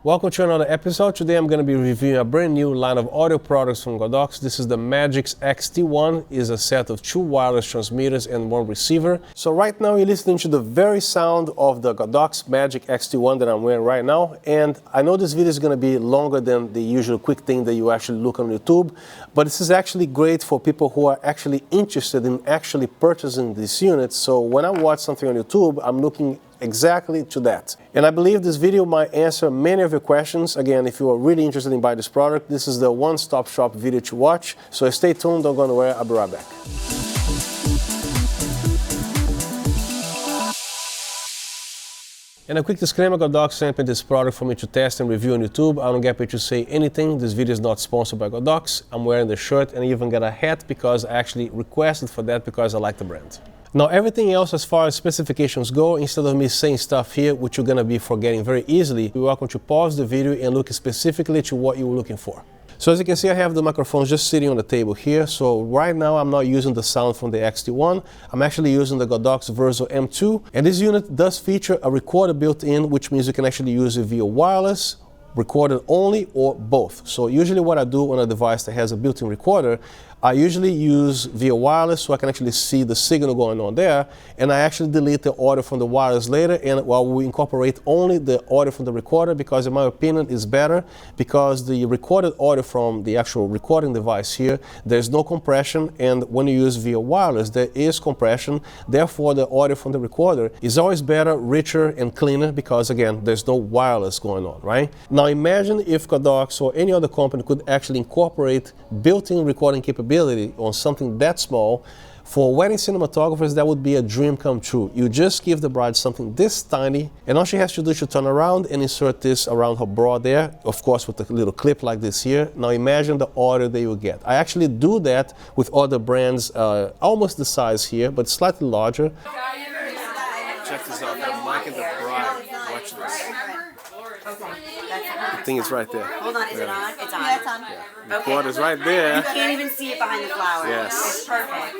Welcome to another episode. Today I'm going to be reviewing a brand new line of audio products from Godox. This is the Magic Xt1. It's a set of 2 wireless transmitters and 1 receiver. So right now you're listening to the very sound of the Godox Magic Xt1 that I'm wearing right now. And I know this video is going to be longer than the usual quick thing that you actually look on YouTube, but this is actually great for people who are actually interested in actually purchasing these units. So when I watch something on YouTube, I'm looking exactly to that. And I believe this video might answer many of your questions. Again, if you are really interested in buying this product, this is the one-stop shop video to watch. So stay tuned, don't go anywhere, I'll be right back. And a quick disclaimer, Godox sent me this product for me to test and review on YouTube. I don't get paid to say anything. This video is not sponsored by Godox. I'm wearing the shirt and I even got a hat because I actually requested for that because I like the brand. Now everything else as far as specifications go, instead of me saying stuff here which you're going to be forgetting very easily, you're welcome to pause the video and look specifically to what you were looking for. So as you can see, I have the microphones just sitting on the table here. So right now I'm not using the sound from the Xt1. I'm actually using the Godox Virso M2. And this unit does feature a recorder built in, which means you can actually use it via wireless, recorded only, or both. So usually what I do on a device that has a built-in recorder, I usually use via wireless so I can actually see the signal going on there, and I actually delete the audio from the wireless later, and we incorporate only the audio from the recorder because in my opinion is better, because the recorded audio from the actual recording device here, there's no compression, and when you use via wireless there is compression. Therefore the audio from the recorder is always better, richer and cleaner because again there's no wireless going on, right? Now imagine if Godox or any other company could actually incorporate built-in recording capability on something that small. For wedding cinematographers, that would be a dream come true. You just give the bride something this tiny, and all she has to do is to turn around and insert this around her bra there, of course with a little clip like this here. Now imagine the audio that you get. I actually do that with other brands, almost the size here, but slightly larger. Check this out, I'm liking the bride. Watch this. I think it's right there. Hold on, is it on? It's on. Yeah, it's on. Yeah. The recorder's right there. You can't even see it behind the flower. Yes. It's perfect.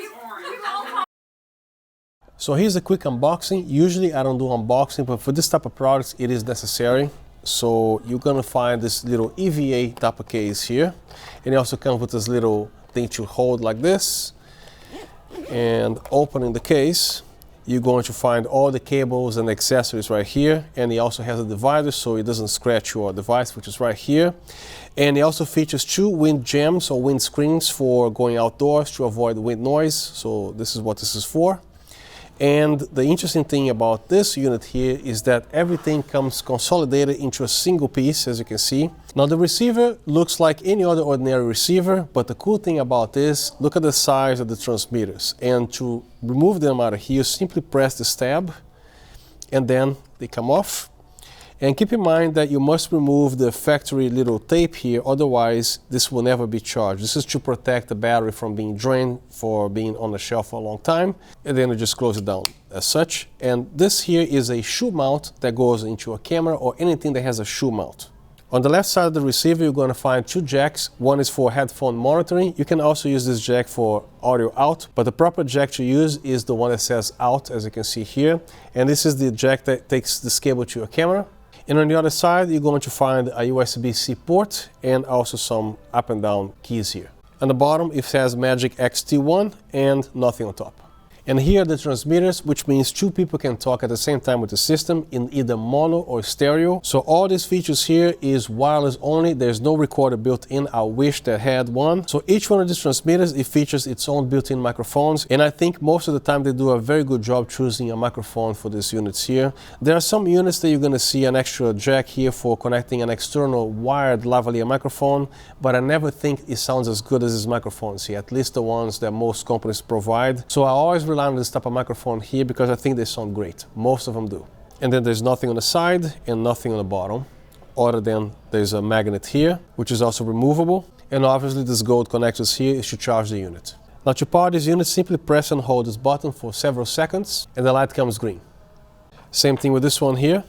So here's a quick unboxing. Usually I don't do unboxing, but for this type of products it is necessary. So you're gonna find this little EVA type of case here. And it also comes with this little thing to hold like this. And opening the case, you're going to find all the cables and accessories right here, and it also has a divider so it doesn't scratch your device, which is right here. And it also features 2 wind jams or wind screens for going outdoors to avoid wind noise. So this is what this is for. And the interesting thing about this unit here is that everything comes consolidated into a single piece, as you can see. Now the receiver looks like any other ordinary receiver, but the cool thing about this, look at the size of the transmitters. And to remove them out of here, simply press this tab and then they come off. And keep in mind that you must remove the factory little tape here, otherwise this will never be charged. This is to protect the battery from being drained for being on the shelf for a long time. And then you just close it down as such. And this here is a shoe mount that goes into a camera or anything that has a shoe mount. On the left side of the receiver, you're going to find 2 jacks. One is for headphone monitoring. You can also use this jack for audio out, but the proper jack to use is the one that says out, as you can see here. And this is the jack that takes this cable to your camera. And on the other side, you're going to find a USB-C port and also some up and down keys here. On the bottom, it says Magic Xt1 and nothing on top. And here are the transmitters, which means 2 people can talk at the same time with the system in either mono or stereo. So all these features here is wireless only. There's no recorder built in. I wish that had one. So each one of these transmitters, it features its own built-in microphones. And I think most of the time they do a very good job choosing a microphone for these units here. There are some units that you're going to see an extra jack here for connecting an external wired lavalier microphone, but I never think it sounds as good as these microphones here, at least the ones that most companies provide. So I always rely on this type of microphone here because I think they sound great. Most of them do. And then there's nothing on the side and nothing on the bottom, other than there's a magnet here, which is also removable. And obviously this gold connectors here is to charge the unit. Now to power this unit, simply press and hold this button for several seconds and the light comes green. Same thing with this one here.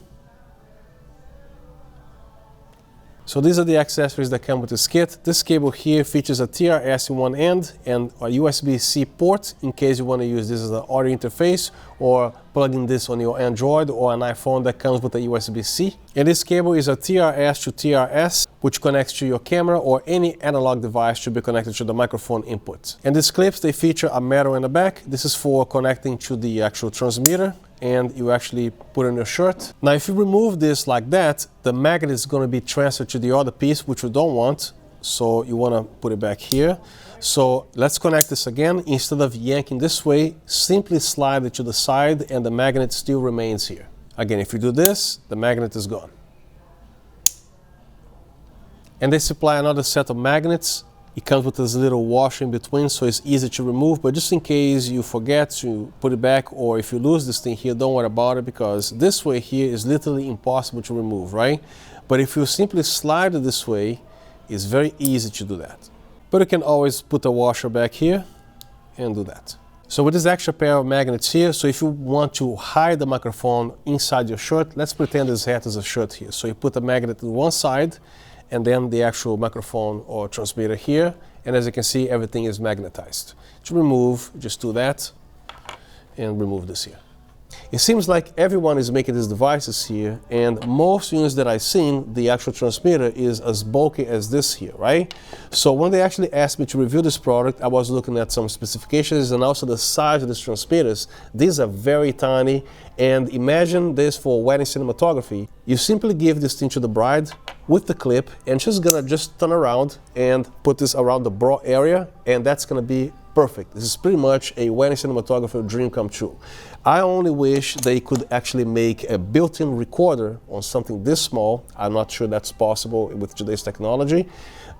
So these are the accessories that come with this kit. This cable here features a TRS in one end and a USB-C port in case you want to use this as an audio interface or plugging this on your Android or an iPhone that comes with a USB-C. And this cable is a TRS to TRS, which connects to your camera or any analog device to be connected to the microphone input. And these clips, they feature a metal in the back. This is for connecting to the actual transmitter, and you actually put on your shirt. Now, if you remove this like that, the magnet is going to be transferred to the other piece, which you don't want. So you want to put it back here. So let's connect this again. Instead of yanking this way, simply slide it to the side and the magnet still remains here. Again, if you do this, the magnet is gone. And they supply another set of magnets. It comes with this little washer in between, so it's easy to remove, but just in case you forget to put it back, or if you lose this thing here, don't worry about it, because this way here is literally impossible to remove, right? But if you simply slide it this way, it's very easy to do that. But you can always put a washer back here and do that. So with this extra pair of magnets here, so if you want to hide the microphone inside your shirt, let's pretend this hat is a shirt here. So you put the magnet on one side and then the actual microphone or transmitter here. And as you can see, everything is magnetized. To remove, just do that and remove this here. It seems like everyone is making these devices here, and most units that I've seen, the actual transmitter is as bulky as this here, right? So when they actually asked me to review this product, I was looking at some specifications and also the size of these transmitters. These are very tiny, and imagine this for wedding cinematography. You simply give this thing to the bride with the clip, and she's gonna just turn around and put this around the bra area, and that's gonna be perfect. This is pretty much a wedding cinematographer dream come true. I only wish they could actually make a built-in recorder on something this small. I'm not sure that's possible with today's technology.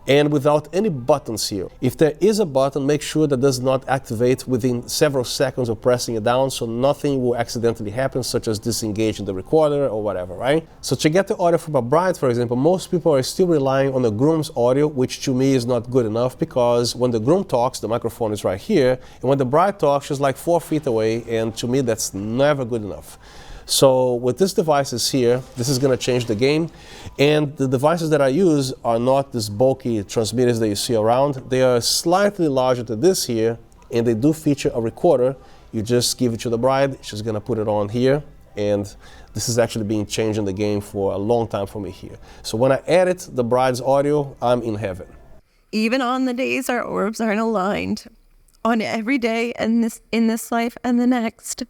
And without any buttons here. If there is a button, make sure that does not activate within several seconds of pressing it down, so nothing will accidentally happen, such as disengaging the recorder or whatever, right? So to get the audio from a bride, for example, most people are still relying on the groom's audio, which to me is not good enough, because when the groom talks, the microphone is right here, and when the bride talks, she's like 4 feet away, and to me that's never good enough. So with these devices here, this is going to change the game. And the devices that I use are not these bulky transmitters that you see around. They are slightly larger than this here, and they do feature a recorder. You just give it to the bride, she's going to put it on here, and this is actually being changed in the game for a long time for me here. So when I edit the bride's audio, I'm in heaven. Even on the days our orbs aren't aligned, on every day in this life and the next,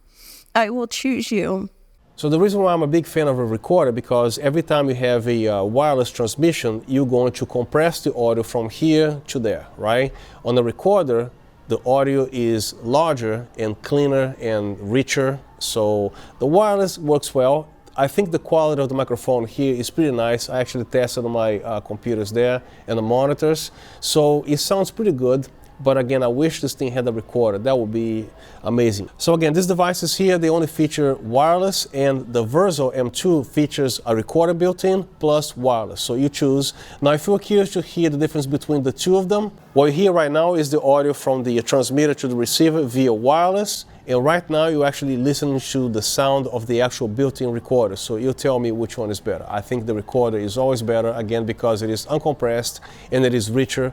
I will choose you. So the reason why I'm a big fan of a recorder, because every time you have a wireless transmission, you're going to compress the audio from here to there, right? On the recorder, the audio is larger and cleaner and richer. So the wireless works well. I think the quality of the microphone here is pretty nice. I actually tested on my computers there and the monitors. So it sounds pretty good. But again, I wish this thing had a recorder. That would be amazing. So again, these devices here, they only feature wireless, and the Virso M2 features a recorder built in plus wireless. So you choose. Now, if you're curious to hear the difference between the two of them, what you hear right now is the audio from the transmitter to the receiver via wireless. And right now, you're actually listening to the sound of the actual built-in recorder. So you tell me which one is better. I think the recorder is always better, again, because it is uncompressed and it is richer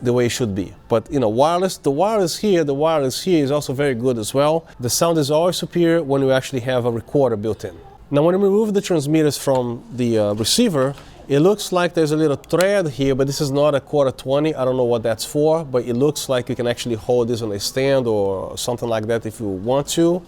the way it should be. But you know, the wireless here is also very good as well. The sound is always superior when you actually have a recorder built in. Now when you remove the transmitters from the receiver, it looks like there's a little thread here, but this is not a quarter 20. I don't know what that's for, but it looks like you can actually hold this on a stand or something like that if you want to.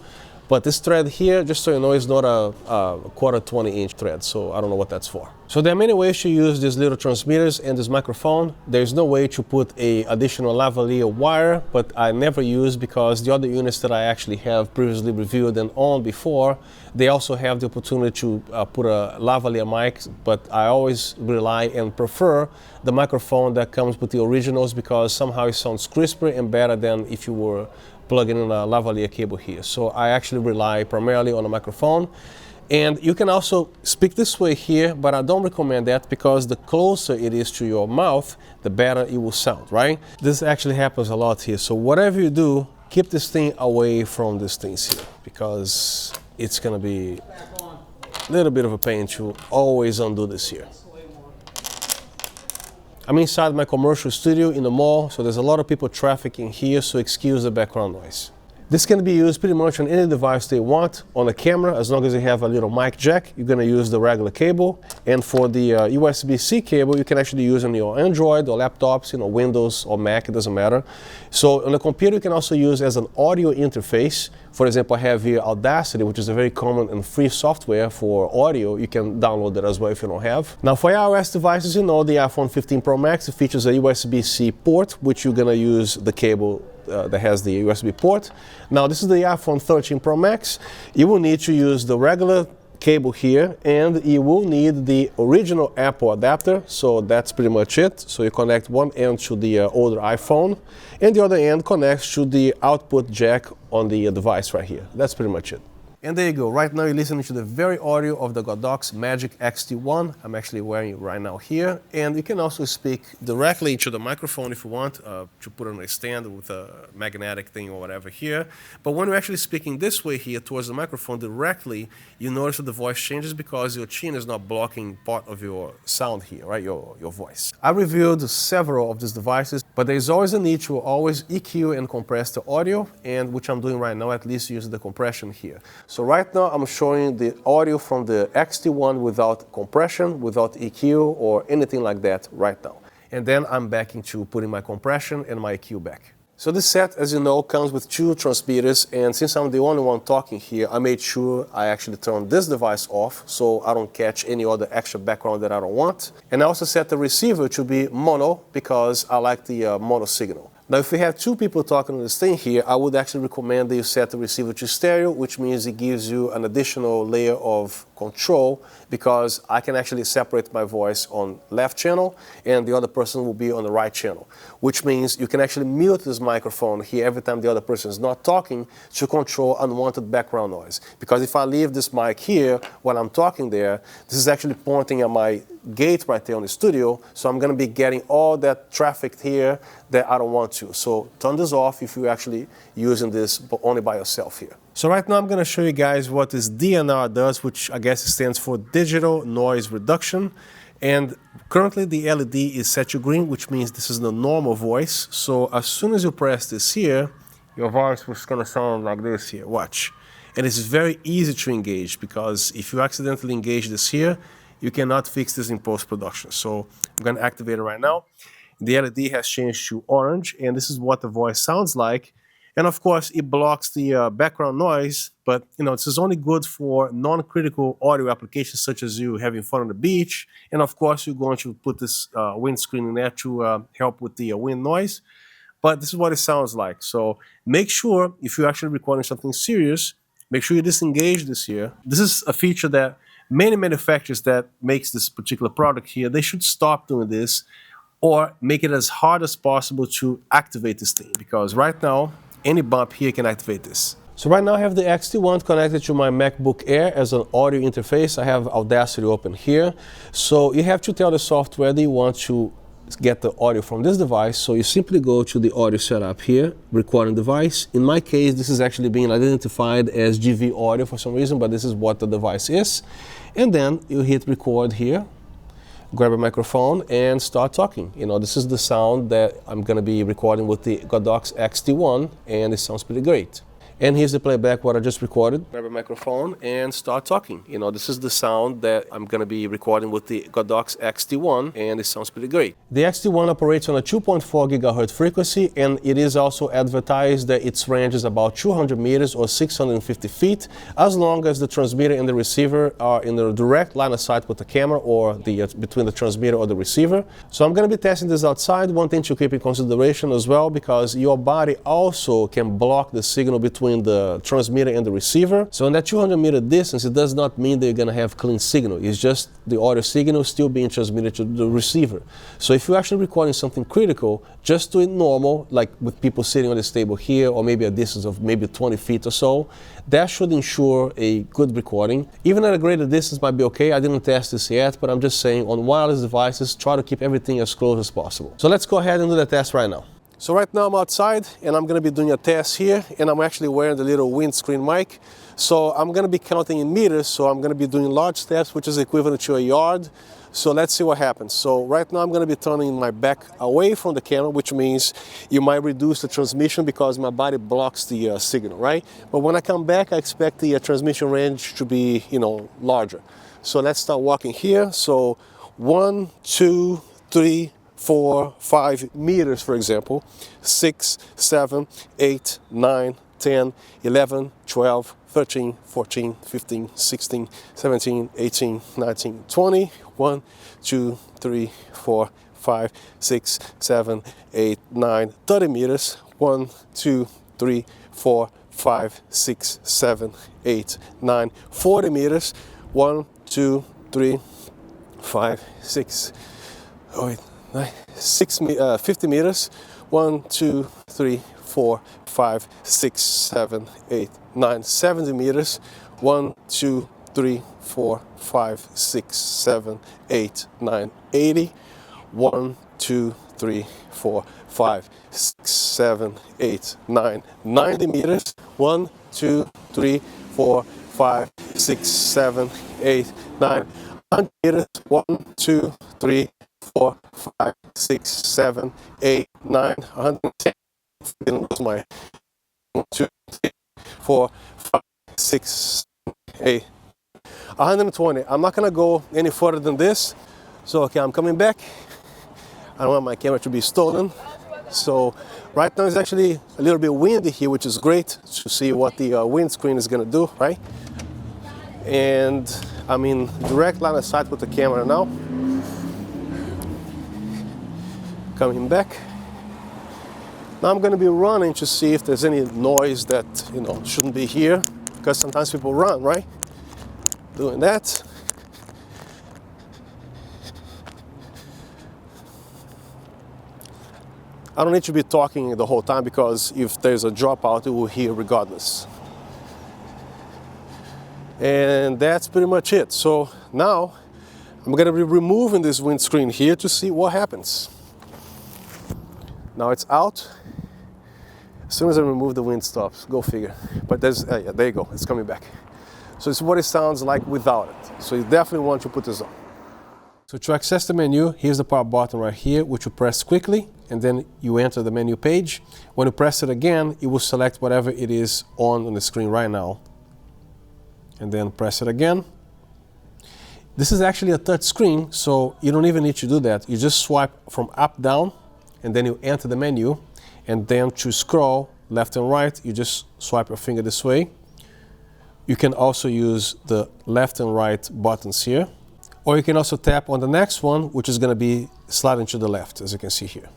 But this thread here, just so you know, is not a quarter 20-inch thread, so I don't know what that's for. So there are many ways to use these little transmitters and this microphone. There's no way to put a additional lavalier wire, but I never use, because the other units that I actually have previously reviewed and owned before, they also have the opportunity to put a lavalier mic, but I always rely and prefer the microphone that comes with the originals, because somehow it sounds crisper and better than if you were plugging in a lavalier cable here. So I actually rely primarily on a microphone. And you can also speak this way here, but I don't recommend that, because the closer it is to your mouth, the better it will sound, right? This actually happens a lot here. So whatever you do, keep this thing away from these things here, because it's gonna be a little bit of a pain to always undo this here. I'm inside my commercial studio in the mall, so there's a lot of people trafficking here, so excuse the background noise. This can be used pretty much on any device they want. On a camera, as long as you have a little mic jack, you're going to use the regular cable. And for the USB-C cable, you can actually use on your Android or laptops, Windows or Mac, it doesn't matter. So on a computer, you can also use as an audio interface. For example, I have here Audacity, which is a very common and free software for audio. You can download that as well if you don't have. Now for iOS devices, the iPhone 15 Pro Max, it features a USB-C port, which you're going to use the cable that has the USB port. Now this is the iPhone 13 Pro Max. You will need to use the regular cable here, and you will need the original Apple adapter. So that's pretty much it. So you connect one end to the older iPhone, and the other end connects to the output jack on the device right here. That's pretty much it. And there you go. Right now you're listening to the very audio of the Godox Magic Xt1. I'm actually wearing it right now here. And you can also speak directly into the microphone if you want, to put on a stand with a magnetic thing or whatever here. But when you're actually speaking this way here towards the microphone directly, you notice that the voice changes because your chin is not blocking part of your sound here, right? Your voice. I reviewed several of these devices, but there's always a need to always EQ and compress the audio, and which I'm doing right now, at least using the compression here. So right now I'm showing the audio from the Xt1 without compression, without EQ or anything like that right now. And then I'm back into putting my compression and my EQ back. So this set, as you know, comes with two transmitters, and since I'm the only one talking here, I made sure I actually turned this device off so I don't catch any other extra background that I don't want. And I also set the receiver to be mono because I like the mono signal. Now, if we have two people talking on this thing here, I would actually recommend that you set the receiver to stereo, which means it gives you an additional layer of control because I can actually separate my voice on left channel and the other person will be on the right channel, which means you can actually mute this microphone here every time the other person is not talking to control unwanted background noise. Because if I leave this mic here while I'm talking there, this is actually pointing at my gate right there on the studio, so I'm going to be getting all that traffic here that I don't want to. So turn this off if you're actually using this only by yourself here. So right now I'm going to show you guys what this DNR does, which I guess stands for Digital Noise Reduction. And currently the LED is set to green, which means this is the normal voice. So as soon as you press this here, your voice is going to sound like this here. Watch. And it's very easy to engage because if you accidentally engage this here, you cannot fix this in post-production. So I'm going to activate it right now. The LED has changed to orange, and this is what the voice sounds like. And of course, it blocks the background noise, but this is only good for non-critical audio applications such as you having fun on the beach. And of course, you're going to put this windscreen in there to help with the wind noise. But this is what it sounds like. So make sure, if you're actually recording something serious, make sure you disengage this here. This is a feature that many manufacturers that makes this particular product here, they should stop doing this or make it as hard as possible to activate this thing, because right now any bump here can activate this. So right now I have the Xt1 connected to my MacBook Air as an audio interface. I have Audacity open here. So you have to tell the software that you want to get the audio from this device. So you simply go to the audio setup here, recording device. In my case, this is actually being identified as GV audio for some reason, but this is what the device is. And then you hit record here, grab a microphone and start talking. This is the sound that I'm going to be recording with the Godox Xt1, and it sounds pretty great. And here's the playback what I just recorded. Grab a microphone and start talking. This is the sound that I'm going to be recording with the Godox Xt1, and it sounds pretty great. The Xt1 operates on a 2.4 gigahertz frequency, and it is also advertised that its range is about 200 meters or 650 feet, as long as the transmitter and the receiver are in the direct line of sight with the camera or between the transmitter or the receiver. So I'm going to be testing this outside. One thing to keep in consideration as well, because your body also can block the signal between the transmitter and the receiver. So in that 200-meter distance, it does not mean that you're going to have clean signal. It's just the audio signal still being transmitted to the receiver. So if you're actually recording something critical, just do it normal, like with people sitting on this table here, or maybe a distance of maybe 20 feet or so. That should ensure a good recording. Even at a greater distance might be okay. I didn't test this yet, but I'm just saying on wireless devices, try to keep everything as close as possible. So let's go ahead and do the test right now. So right now I'm outside and I'm going to be doing a test here, and I'm actually wearing the little windscreen mic. So I'm going to be counting in meters, so I'm going to be doing large steps, which is equivalent to a yard. So let's see what happens. So right now I'm going to be turning my back away from the camera, which means you might reduce the transmission because my body blocks the signal, right? But when I come back, I expect the transmission range to be, larger. So let's start walking here. So 1, 2, 3, 4, 5 meters, for example, 6, 7, 8, 9, 10, 11, 12, 13, 14, 15, 16, 17, 18, 19, 20, 1, 2, 3, 4, 5, 6, 7, 8, 9, 30 meters, 1, 2, 3, 4, 5, 6, 7, 8, 9, 40 meters, 1, 2, 3, 5, 6, 8, 9, 50 meters, 1, 2, 3, 4, 5, 6, 7, 8, 9, 70 meters, 1, 2, 3, 4, 5, 6, 7, 8, 9, 80, 1, 2, 3, 4, 5, 6, 7, 8, 9, 90 meters, 1, 2, 3, 4, 5, 6, 7, 8, 9, 100 meters, 1, 2, 3, 4, 5, 6, 7, 8, 9, 110. Didn't lose my 1, 2, 3, 4, 5, 6, 8, 120. I'm not gonna go any further than this. So okay, I'm coming back. I don't want my camera to be stolen. So right now it's actually a little bit windy here, which is great to see what the windscreen is gonna do, right? And I'm in direct line of sight with the camera now. Coming back. Now I'm going to be running to see if there's any noise that, shouldn't be here, because sometimes people run, right? Doing that. I don't need to be talking the whole time because if there's a dropout, you will hear regardless. And that's pretty much it. So now I'm going to be removing this windscreen here to see what happens. Now it's out. As soon as I remove the wind stops, go figure. But there's, yeah, there you go, it's coming back. So it's what it sounds like without it. So you definitely want to put this on. So to access the menu, here's the power button right here, which you press quickly, and then you enter the menu page. When you press it again, it will select whatever it is on the screen right now. And then press it again. This is actually a touch screen, so you don't even need to do that. You just swipe from up down, and then you enter the menu. And then to scroll left and right, you just swipe your finger this way. You can also use the left and right buttons here. Or you can also tap on the next one, which is going to be sliding to the left, as you can see here.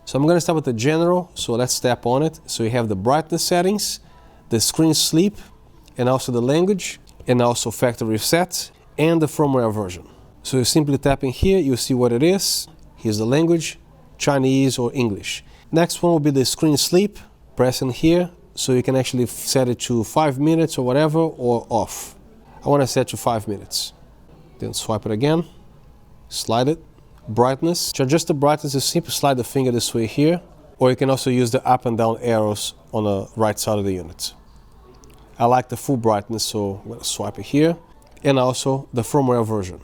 So I'm going to start with the general, so let's tap on it. So you have the brightness settings, the screen sleep, and also the language, and also factory reset, and the firmware version. So you're simply tapping here, you see what it is. Here's the language, Chinese or English. Next one will be the screen sleep. Pressing here, so you can actually set it to 5 minutes or whatever, or off. I want to set to 5 minutes. Then swipe it again, slide it. Brightness. To adjust the brightness, you simply slide the finger this way here, or you can also use the up and down arrows on the right side of the unit. I like the full brightness, so I'm going to swipe it here, and also the firmware version.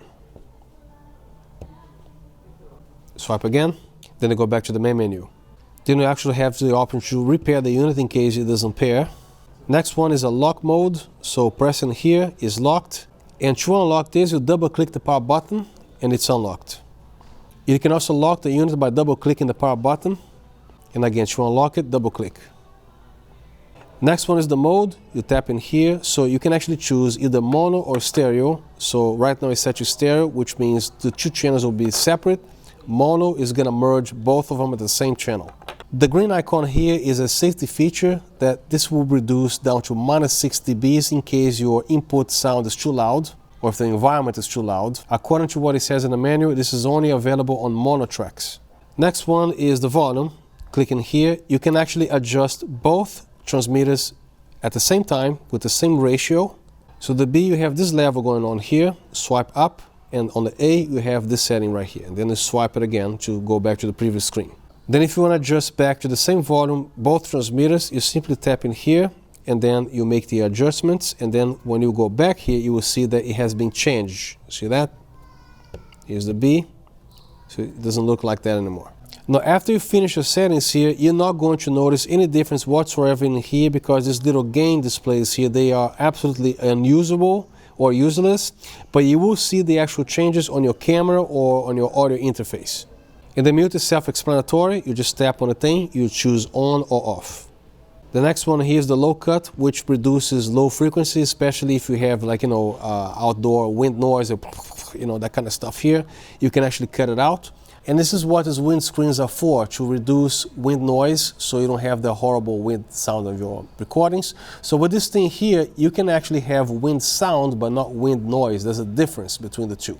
Swipe again, then you go back to the main menu. Then you actually have the option to repair the unit in case it doesn't pair. Next one is a lock mode, so pressing here is locked. And to unlock this, you double click the power button and it's unlocked. You can also lock the unit by double clicking the power button. And again, to unlock it, double click. Next one is the mode. You tap in here, so you can actually choose either mono or stereo. So right now it's set to stereo, which means the two channels will be separate. Mono is going to merge both of them at the same channel. The green icon here is a safety feature that this will reduce down to -6 dB in case your input sound is too loud or if the environment is too loud. According to what it says in the manual, this is only available on mono tracks. Next one is the volume. Clicking here, you can actually adjust both transmitters at the same time with the same ratio. So the B, you have this level going on here, swipe up, and on the A, you have this setting right here. And then you swipe it again to go back to the previous screen. Then if you want to adjust back to the same volume, both transmitters, you simply tap in here, and then you make the adjustments, and then when you go back here, you will see that it has been changed. See that? Here's the B. So it doesn't look like that anymore. Now, after you finish your settings here, you're not going to notice any difference whatsoever in here because these little gain displays here, they are absolutely unusable or useless, but you will see the actual changes on your camera or on your audio interface. And the mute is self-explanatory. You just tap on the thing, you choose on or off. The next one here is the low cut, which reduces low frequency, especially if you have like, outdoor wind noise or, that kind of stuff here. You can actually cut it out. And this is what these wind screens are for, to reduce wind noise so you don't have the horrible wind sound of your recordings. So with this thing here, you can actually have wind sound but not wind noise. There's a difference between the two.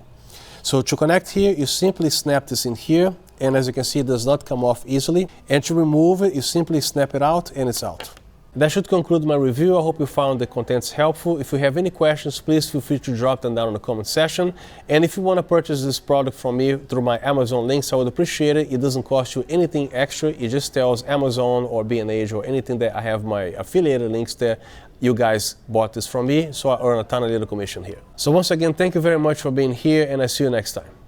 So to connect here, you simply snap this in here, and as you can see, it does not come off easily. And to remove it, you simply snap it out and it's out. That should conclude my review. I hope you found the contents helpful. If you have any questions, please feel free to drop them down in the comment section. And if you want to purchase this product from me through my Amazon links, I would appreciate it. It doesn't cost you anything extra. It just tells Amazon or B&H or anything that I have my affiliated links there. You guys bought this from me, so I earn a ton of little commission here. So once again, thank you very much for being here, and I see you next time.